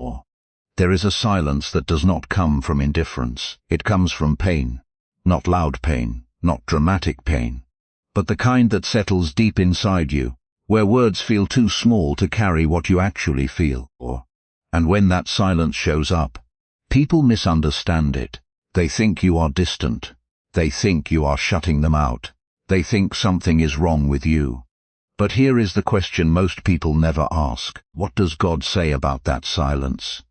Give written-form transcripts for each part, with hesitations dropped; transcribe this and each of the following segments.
Or, there is a silence that does not come from indifference. It comes from pain. Not loud pain, not dramatic pain, but the kind that settles deep inside you, where words feel too small to carry what you actually feel. And when that silence shows up, people misunderstand it. They think you are distant. They think you are shutting them out. They think something is wrong with you. But here is the question most people never ask. What does God say about that silence?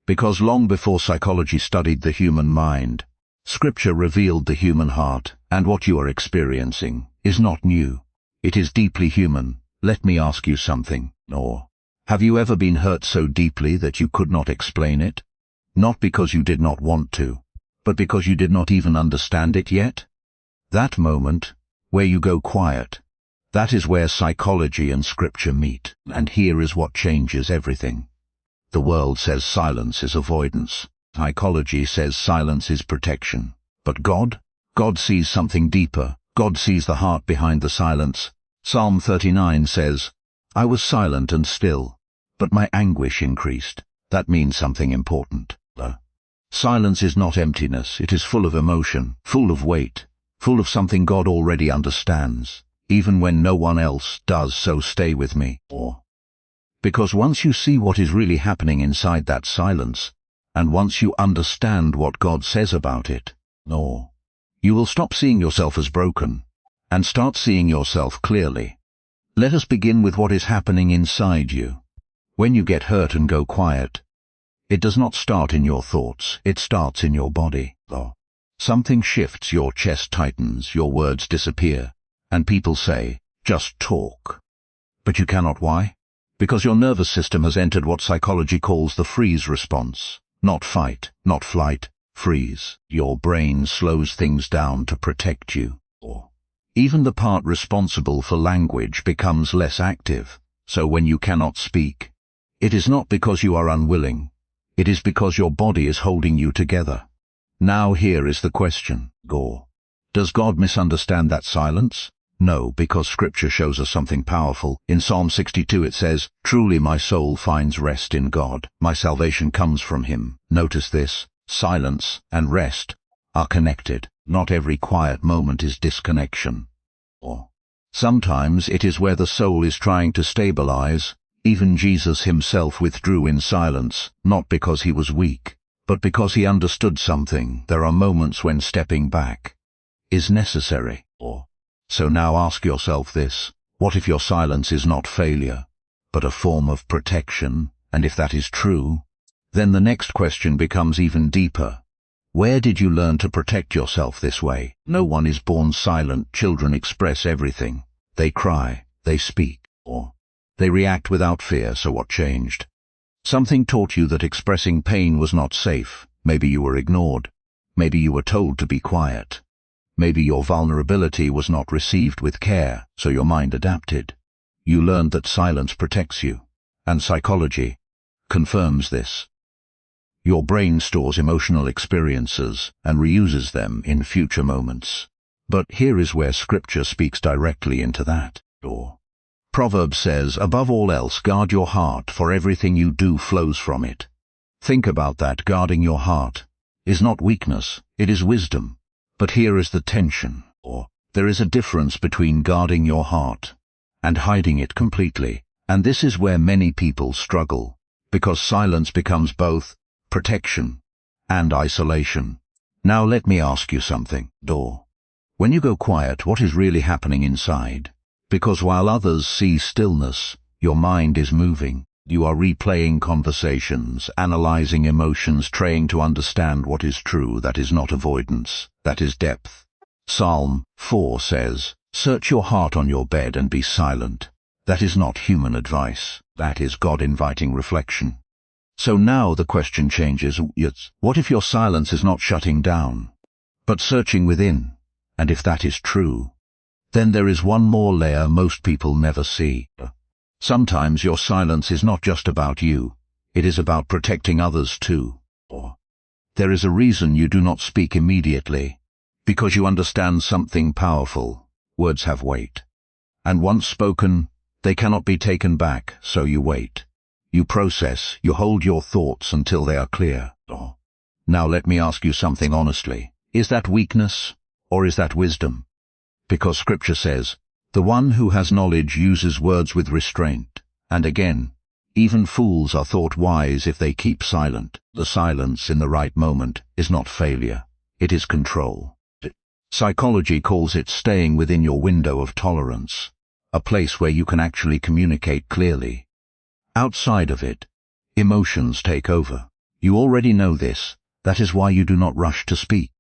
Because long before psychology studied the human mind, Scripture revealed the human heart, and what you are experiencing is not new. It is deeply human. Let me ask you something. Have you ever been hurt so deeply that you could not explain it? Not because you did not want to, but because you did not even understand it yet? That moment, where you go quiet, that is where psychology and Scripture meet, and here is what changes everything. The world says silence is avoidance. Psychology says silence is protection. But God sees something deeper. God sees the heart behind the silence. Psalm 39 says, "I was silent and still, but my anguish increased." That means something important. Silence is not emptiness. It is full of emotion, full of weight, full of something God already understands, even when no one else does. So stay with me. Because once you see what is really happening inside that silence, and once you understand what God says about it, you will stop seeing yourself as broken, and start seeing yourself clearly. Let us begin with what is happening inside you. When you get hurt and go quiet, it does not start in your thoughts, it starts in your body. Something shifts, your chest tightens, your words disappear, and people say, "Just talk." But you cannot. Why? Because your nervous system has entered what psychology calls the freeze response. Not fight, not flight, freeze. Your brain slows things down to protect you. Even the part responsible for language becomes less active. So when you cannot speak, it is not because you are unwilling. It is because your body is holding you together. Now here is the question. Does God misunderstand that silence? No, because Scripture shows us something powerful. In Psalm 62 it says, "Truly my soul finds rest in God. My salvation comes from Him." Notice this. Silence and rest are connected. Not every quiet moment is disconnection. Sometimes it is where the soul is trying to stabilize. Even Jesus Himself withdrew in silence, not because He was weak, but because He understood something. There are moments when stepping back is necessary. So now ask yourself this. What if your silence is not failure, but a form of protection? And if that is true, then the next question becomes even deeper. Where did you learn to protect yourself this way? No one is born silent. Children express everything. They cry, they speak, or they react without fear. So what changed? Something taught you that expressing pain was not safe. Maybe you were ignored. Maybe you were told to be quiet. Maybe your vulnerability was not received with care, so your mind adapted. You learned that silence protects you, and psychology confirms this. Your brain stores emotional experiences and reuses them in future moments. But here is where Scripture speaks directly into that. Proverbs says, "Above all else, guard your heart, for everything you do flows from it." Think about that. Guarding your heart is not weakness, it is wisdom. But here is the tension. There is a difference between guarding your heart and hiding it completely. And this is where many people struggle, because silence becomes both protection and isolation. Now let me ask you something. When you go quiet, what is really happening inside? Because while others see stillness, your mind is moving. You are replaying conversations, analyzing emotions, trying to understand what is true. That is not avoidance, that is depth. Psalm 4 says, "Search your heart on your bed and be silent." That is not human advice, that is God inviting reflection. So now the question changes. What if your silence is not shutting down, but searching within? And if that is true, then there is one more layer most people never see. Sometimes your silence is not just about you, it is about protecting others too. There is a reason you do not speak immediately, because you understand something powerful. Words have weight, and once spoken, they cannot be taken back, so you wait. You process, you hold your thoughts until they are clear. Now let me ask you something honestly. Is that weakness, or is that wisdom? Because Scripture says, the one who has knowledge uses words with restraint. And again, even fools are thought wise if they keep silent. The silence in the right moment is not failure, it is control. Psychology calls it staying within your window of tolerance, a place where you can actually communicate clearly. Outside of it, emotions take over. You already know this, that is why you do not rush to speak.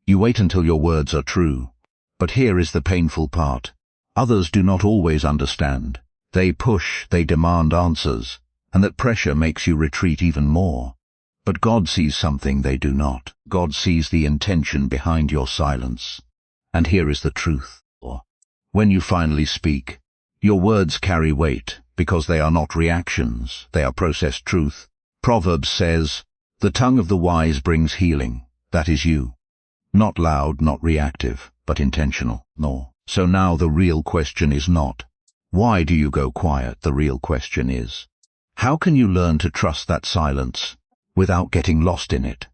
You wait until your words are true. But here is the painful part. Others do not always understand. They push, they demand answers, and that pressure makes you retreat even more. But God sees something they do not. God sees the intention behind your silence. And here is the truth. When you finally speak, your words carry weight, because they are not reactions, they are processed truth. Proverbs says, the tongue of the wise brings healing. That is you. Not loud, not reactive, but intentional. No. So now the real question is not, why do you go quiet? The real question is, how can you learn to trust that silence without getting lost in it?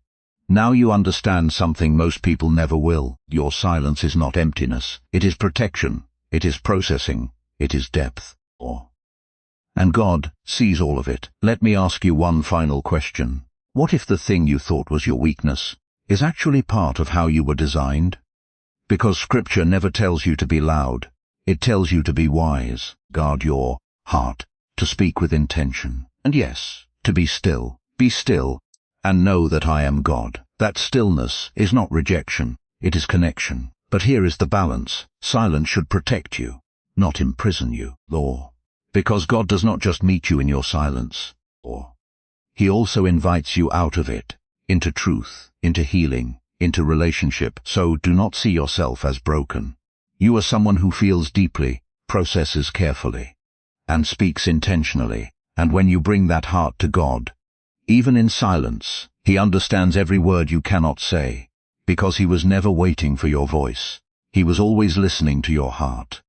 Now you understand something most people never will. Your silence is not emptiness. It is protection. It is processing. It is depth. And God sees all of it. Let me ask you one final question. What if the thing you thought was your weakness is actually part of how you were designed? Because Scripture never tells you to be loud. It tells you to be wise. Guard your heart, to speak with intention. And yes, to be still. Be still, and know that I am God. That stillness is not rejection, it is connection. But here is the balance. Silence should protect you, not imprison you. Because God does not just meet you in your silence. He also invites you out of it, into truth, into healing, into relationship. So do not see yourself as broken. You are someone who feels deeply, processes carefully, and speaks intentionally. And when you bring that heart to God, even in silence, He understands every word you cannot say, because He was never waiting for your voice. He was always listening to your heart.